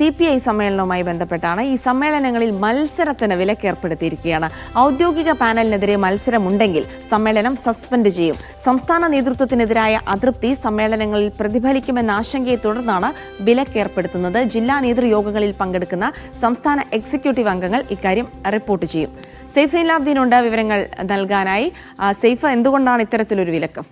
CPI സമ്മേളനവുമായി ബന്ധപ്പെട്ടാണ്. ഈ സമ്മേളനങ്ങളിൽ മത്സരത്തിന് വിലക്കേർപ്പെടുത്തിയിരിക്കുകയാണ്. ഔദ്യോഗിക പാനലിനെതിരെ മത്സരമുണ്ടെങ്കിൽ സമ്മേളനം സസ്പെൻഡ് ചെയ്യും. സംസ്ഥാന നേതൃത്വത്തിനെതിരായ അതൃപ്തി സമ്മേളനങ്ങളിൽ പ്രതിഫലിക്കുമെന്ന ആശങ്കയെ തുടർന്നാണ് വിലക്കേർപ്പെടുത്തുന്നത്. ജില്ലാ നേതൃയോഗങ്ങളിൽ പങ്കെടുക്കുന്ന സംസ്ഥാന എക്സിക്യൂട്ടീവ് അംഗങ്ങൾ ഇക്കാര്യം റിപ്പോർട്ട് ചെയ്യും. സെയ്ഫ് സൈനുലാബ്ദീനുണ്ട് വിവരങ്ങൾ നൽകാനായി. സെയ്ഫ്, എന്തുകൊണ്ടാണ് ഇത്തരത്തിലൊരു വിലക്ക്?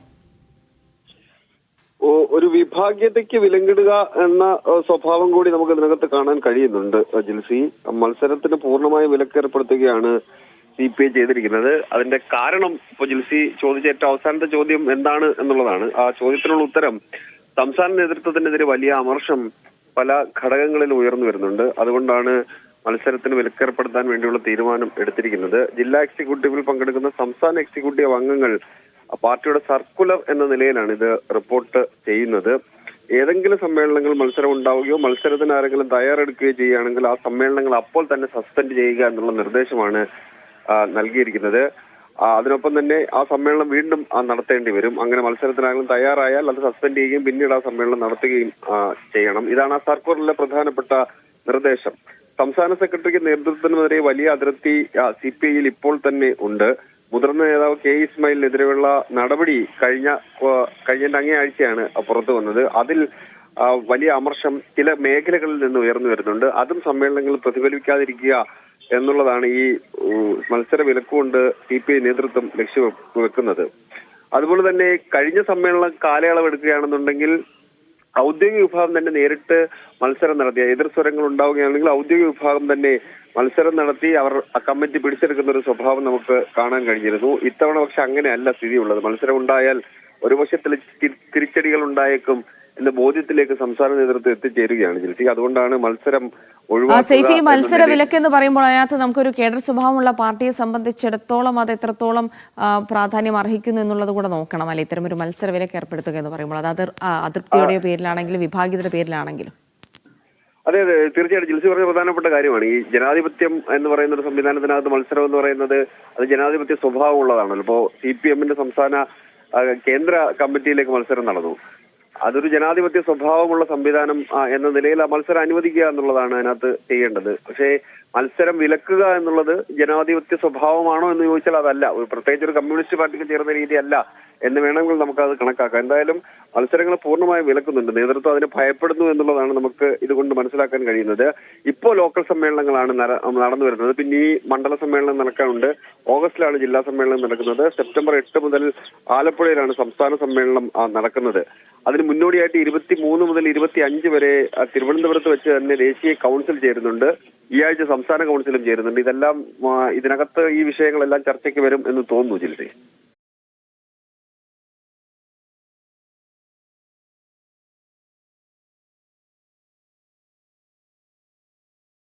ഒരു വിഭാഗീയതയ്ക്ക് വിലങ്ങിടുക എന്ന സ്വഭാവം കൂടി നമുക്ക് ഇതിനകത്ത് കാണാൻ കഴിയുന്നുണ്ട്. ജിൽസി, മത്സരത്തിന് പൂർണ്ണമായി വിലക്കേർപ്പെടുത്തുകയാണ് CPI ചെയ്തിരിക്കുന്നത്. അതിന്റെ കാരണം ഇപ്പോൾ ജിൽസി ചോദിച്ച ഏറ്റവും അവസാനത്തെ ചോദ്യം എന്താണ് എന്നുള്ളതാണ്. ആ ചോദ്യത്തിനുള്ള ഉത്തരം സംസ്ഥാന നേതൃത്വത്തിനെതിരെ വലിയ അമർഷം പല ഘടകങ്ങളിൽ ഉയർന്നു വരുന്നുണ്ട്. അതുകൊണ്ടാണ് മത്സരത്തിന് വിലക്കേർപ്പെടുത്താൻ വേണ്ടിയുള്ള തീരുമാനം എടുത്തിരിക്കുന്നത്. ജില്ലാ എക്സിക്യൂട്ടീവിൽ പങ്കെടുക്കുന്ന സംസ്ഥാന എക്സിക്യൂട്ടീവ് അംഗങ്ങൾ പാർട്ടിയുടെ സർക്കുലർ എന്ന നിലയിലാണ് ഇത് റിപ്പോർട്ട് ചെയ്യുന്നത്. ഏതെങ്കിലും സമ്മേളനങ്ങൾ മത്സരം ഉണ്ടാവുകയോ മത്സരത്തിന് ആരെങ്കിലും തയ്യാറെടുക്കുകയോ ചെയ്യുകയാണെങ്കിൽ ആ സമ്മേളനങ്ങൾ അപ്പോൾ തന്നെ സസ്പെൻഡ് ചെയ്യുക എന്നുള്ള നിർദ്ദേശമാണ് നൽകിയിരിക്കുന്നത്. അതിനൊപ്പം തന്നെ ആ സമ്മേളനം വീണ്ടും നടത്തേണ്ടി വരും. അങ്ങനെ മത്സരത്തിനാരെങ്കിലും തയ്യാറായാൽ അത് സസ്പെൻഡ് ചെയ്യുകയും പിന്നീട് ആ സമ്മേളനം നടത്തുകയും ചെയ്യണം. ഇതാണ് ആ സർക്കുലറിലെ പ്രധാനപ്പെട്ട നിർദ്ദേശം. സംസ്ഥാന സെക്രട്ടറിക്ക് നേതൃത്വത്തിനെതിരെ വലിയ അതിർത്തി CPIയിൽ ഇപ്പോൾ തന്നെ ഉണ്ട്. മുതിർന്ന നേതാവ് K. ഇസ്മായിലിനെതിരെയുള്ള നടപടി കഴിഞ്ഞ അങ്ങേ ആഴ്ചയാണ് പുറത്തു വന്നത്. അതിൽ വലിയ അമർഷം ചില മേഖലകളിൽ നിന്ന് ഉയർന്നു വരുന്നുണ്ട്. അതും സമ്മേളനങ്ങളിൽ പ്രതിഫലിക്കാതിരിക്കുക എന്നുള്ളതാണ് ഈ മത്സര വിലക്കുകൊണ്ട് CPI നേതൃത്വം ലക്ഷ്യം വെക്കുന്നത്. അതുപോലെ തന്നെ കഴിഞ്ഞ സമ്മേളനം കാലയളവ് എടുക്കുകയാണെന്നുണ്ടെങ്കിൽ ഔദ്യോഗിക വിഭാഗം തന്നെ നേരിട്ട് മത്സരം നടത്തിയ എതിർ സ്വരങ്ങൾ ഉണ്ടാവുകയാണെങ്കിൽ ഔദ്യോഗിക വിഭാഗം തന്നെ മത്സരം നടത്തി അവർ കമ്മിറ്റി പിടിച്ചെടുക്കുന്ന ഒരു സ്വഭാവം നമുക്ക് കാണാൻ കഴിഞ്ഞിരുന്നു. ഇത്തവണ പക്ഷെ അങ്ങനെയല്ല സ്ഥിതിയുള്ളത്. മത്സരം ഉണ്ടായാൽ ഒരുപക്ഷെ തിരിച്ചടികൾ ഉണ്ടായേക്കും എന്ന ബോധ്യത്തിലേക്ക് സംസ്ഥാന നേതൃത്വം എത്തിച്ചേരുകയാണ് ജിൽസി. അതുകൊണ്ടാണ് മത്സരം ഒഴിവാക്കുക. ഈ മത്സര വിലക്കെന്ന് പറയുമ്പോൾ അതിനകത്ത് നമുക്കൊരു കേഡർ സ്വഭാവമുള്ള പാർട്ടിയെ സംബന്ധിച്ചിടത്തോളം അത് എത്രത്തോളം പ്രാധാന്യം അർഹിക്കുന്നു എന്നുള്ളത് കൂടെ നോക്കണം, അല്ലെ? ഇത്തരം ഒരു മത്സര വിലക്ക് ഏർപ്പെടുത്തുക എന്ന് പറയുമ്പോൾ അത് അതൃപ്തിയുടെ പേരിലാണെങ്കിലും വിഭാഗീയതയുടെ പേരിലാണെങ്കിലും. അതെ, തീർച്ചയായിട്ടും ജിൽസി പറഞ്ഞ പ്രധാനപ്പെട്ട കാര്യമാണ്. ഈ ജനാധിപത്യം എന്ന് പറയുന്ന ഒരു സംവിധാനത്തിനകത്ത് മത്സരം എന്ന് പറയുന്നത് അത് ജനാധിപത്യ സ്വഭാവമുള്ളതാണല്ലോ. ഇപ്പോൾ CPMന്റെ സംസ്ഥാന കേന്ദ്ര കമ്മിറ്റിയിലേക്ക് മത്സരം നടന്നു. അതൊരു ജനാധിപത്യ സ്വഭാവമുള്ള സംവിധാനം എന്ന നിലയിൽ ആ മത്സരം അനുവദിക്കുക എന്നുള്ളതാണ് അതിനകത്ത് ചെയ്യേണ്ടത്. പക്ഷേ മത്സരം വിലക്കുക എന്നുള്ളത് ജനാധിപത്യ സ്വഭാവമാണോ എന്ന് ചോദിച്ചാൽ അതല്ല. പ്രത്യേകിച്ച് ഒരു കമ്മ്യൂണിസ്റ്റ് പാർട്ടിക്ക് ചേർന്ന രീതിയല്ല എന്ന് വേണമെങ്കിൽ നമുക്കത് കണക്കാക്കാം. എന്തായാലും മത്സരങ്ങൾ പൂർണ്ണമായും വിലക്കുന്നുണ്ട്. നേതൃത്വം അതിന് ഭയപ്പെടുന്നു എന്നുള്ളതാണ് നമുക്ക് ഇതുകൊണ്ട് മനസ്സിലാക്കാൻ കഴിയുന്നത്. ഇപ്പോൾ ലോക്കൽ സമ്മേളനങ്ങളാണ് നടന്നു വരുന്നത്. പിന്നെ ഈ മണ്ഡല സമ്മേളനം നടക്കാനുണ്ട്. ഓഗസ്റ്റിലാണ് ജില്ലാ സമ്മേളനം നടക്കുന്നത്. സെപ്റ്റംബർ 8 മുതൽ ആലപ്പുഴയിലാണ് സംസ്ഥാന സമ്മേളനം നടക്കുന്നത്. അതിന് മുന്നോടിയായിട്ട് 23 മുതൽ 25 വരെ തിരുവനന്തപുരത്ത് വെച്ച് തന്നെ ദേശീയ കൗൺസിൽ ചേരുന്നുണ്ട്. ഈ ആഴ്ച സംസ്ഥാന കൗൺസിലും ചേരുന്നുണ്ട്. ഇതെല്ലാം ഇതിനകത്ത് ഈ വിഷയങ്ങളെല്ലാം ചർച്ചയ്ക്ക് വരും എന്ന് തോന്നുന്നു ജിൽസി.